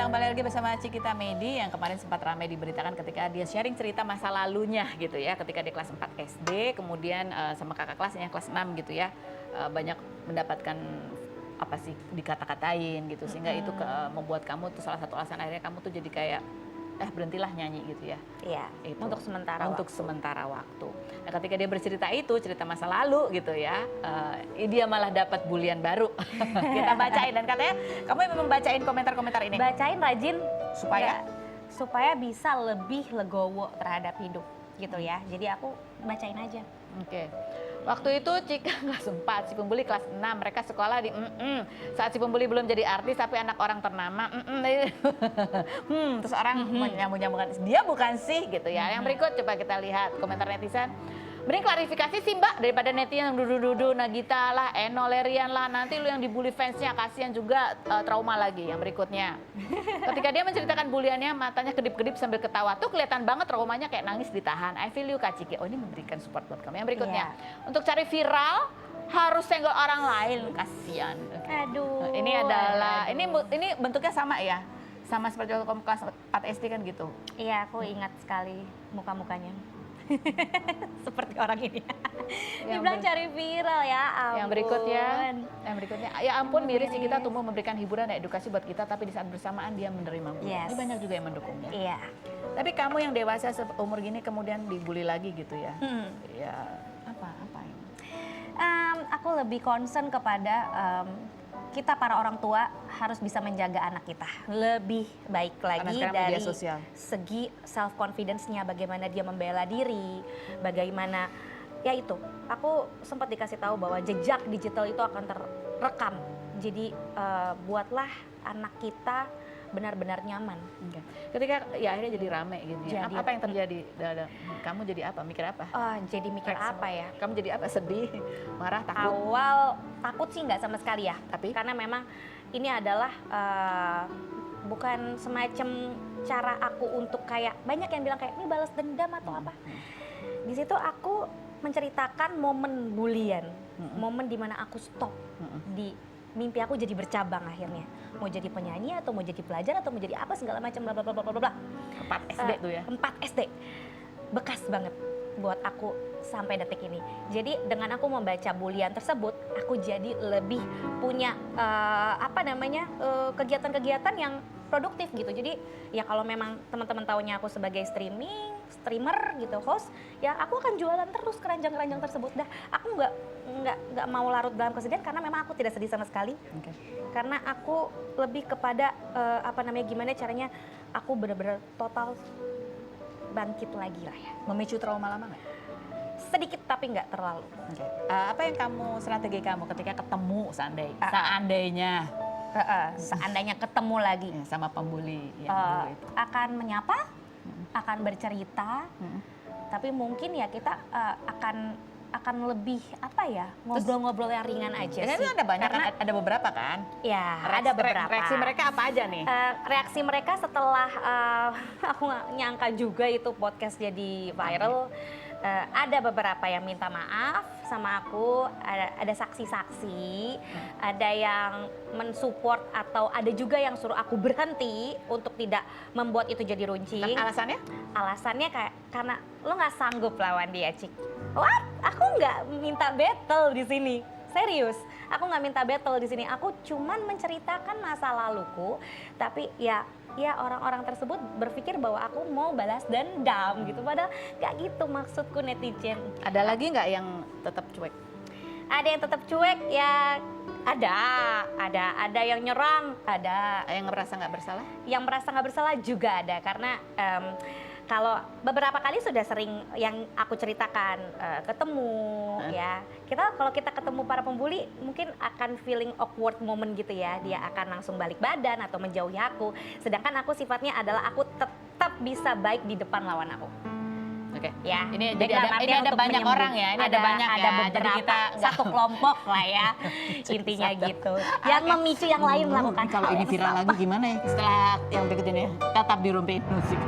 kita kembali lagi bersama Cikita Medi yang kemarin sempat ramai diberitakan ketika dia sharing cerita masa lalunya gitu ya. Ketika dia kelas 4 SD, kemudian sama kakak kelasnya kelas 6 gitu ya. Banyak mendapatkan apa sih dikata-katain gitu. Sehingga itu membuat kamu tuh salah satu alasan akhirnya kamu tuh jadi kayak berhentilah nyanyi gitu ya. Iya, itu. Untuk sementara waktu. Nah, ketika dia bercerita itu, cerita masa lalu gitu ya, dia malah dapat bulian baru. Kita bacain dan katanya kamu memang bacain komentar-komentar ini. Bacain rajin supaya bisa lebih legowo terhadap hidup gitu ya. Jadi aku bacain aja. Oke. Waktu itu Cika kelas 4, si pembuli kelas 6, mereka sekolah di saat si pembuli belum jadi artis tapi anak orang ternama. Terus orang menyambung-nyambungkan, dia bukan sih gitu ya. Yang berikut coba kita lihat komentar netizen. Mending klarifikasi sih Mbak daripada netizen yang dudu-dudu Nagita lah, Eno Lerian lah, nanti lu yang dibully fansnya kasihan juga trauma lagi. Yang berikutnya, ketika dia menceritakan buliannya matanya kedip-kedip sambil ketawa tuh kelihatan banget traumanya kayak nangis ditahan. I feel you Kak Ciki. Oh ini memberikan support buat kamu. Yang berikutnya, untuk cari viral harus senggol orang lain, kasihan. Aduh. Ini adalah ini bentuknya sama ya, sama seperti waktu kamu kelas 4 SD kan gitu. Iya, aku ingat sekali muka-mukanya. Seperti orang ini. Dibilang cari viral ya ampun. Yang berikutnya, ya ampun miris sih kita tumbuh memberikan hiburan dan edukasi buat kita, tapi di saat bersamaan dia menerima bully. Ini banyak juga yang mendukungnya. Iya. Tapi kamu yang dewasa umur gini kemudian dibully lagi gitu ya? Ya apa ini? Aku lebih concern kepada kita para orang tua harus bisa menjaga anak kita lebih baik lagi dari segi self confidence-nya, bagaimana dia membela diri, bagaimana ya itu. Aku sempat dikasih tahu bahwa jejak digital itu akan terekam. Jadi buatlah anak kita benar-benar nyaman. Ketika ya akhirnya jadi rame gitu ya. Apa yang terjadi? Kamu jadi apa? Mikir apa? Jadi mikir apa ya? Kamu jadi apa? Sedih, marah, takut? Awal takut sih nggak sama sekali ya. Tapi karena memang ini adalah bukan semacam cara aku untuk kayak banyak yang bilang kayak ini balas dendam atau apa. Di situ aku menceritakan momen bulian, momen dimana aku stop di mimpi aku jadi bercabang akhirnya. Mau jadi penyanyi atau mau jadi pelajar atau mau jadi apa segala macam bla bla bla bla bla. 4 SD tuh ya. 4 SD. Bekas banget buat aku sampai detik ini. Jadi dengan aku membaca bulian tersebut, aku jadi lebih punya kegiatan-kegiatan yang produktif gitu. Jadi ya kalau memang teman-teman taunya aku sebagai streamer gitu, host, ya aku akan jualan terus keranjang-keranjang tersebut. Dah, aku nggak mau larut dalam kesedihan karena memang aku tidak sedih sama sekali. Karena aku lebih kepada gimana caranya aku benar-benar total bangkit lagi lah ya. Memicu trauma lama nggak? Sedikit tapi nggak terlalu. Apa yang strategi kamu ketika ketemu seandainya ketemu lagi sama pembuli yang dulu itu? Akan menyapa, akan bercerita, tapi mungkin ya kita akan lebih ngobrol-ngobrol yang ringan aja sih. Ada banyak kan, ada beberapa kan? Ya, ada beberapa. Reaksi mereka apa aja nih? Reaksi mereka setelah aku nggak nyangka juga itu podcast jadi viral. Ada beberapa yang minta maaf sama aku, ada saksi-saksi, ada yang mensupport atau ada juga yang suruh aku berhenti untuk tidak membuat itu jadi runcing. Alasannya? Alasannya karena lo nggak sanggup lawan dia, Cik. What? Aku nggak minta battle di sini. Serius, aku nggak minta battle di sini. Aku cuman menceritakan masa laluku, tapi ya orang-orang tersebut berpikir bahwa aku mau balas dendam gitu. Padahal nggak gitu maksudku netizen. Ada lagi nggak yang tetap cuek? Ada yang tetap cuek ya. Ada yang nyerang, ada. Yang merasa nggak bersalah? Yang merasa nggak bersalah juga ada karena kalau beberapa kali sudah sering yang aku ceritakan ketemu ya. Kalau kita ketemu para pembuli mungkin akan feeling awkward moment gitu ya. Dia akan langsung balik badan atau menjauhi aku. Sedangkan aku sifatnya adalah aku tetap bisa baik di depan lawan aku. Oke. Ya. Ini ada banyak orang ya. Ini ada banyak ada ya. beberapa, jadi kita satu kelompok lah ya. Intinya gitu. Yang memicu yang lain melakukan. Kalau ini viral lagi gimana ya? Setelah yang berikut ini tetap dirumpiin musik.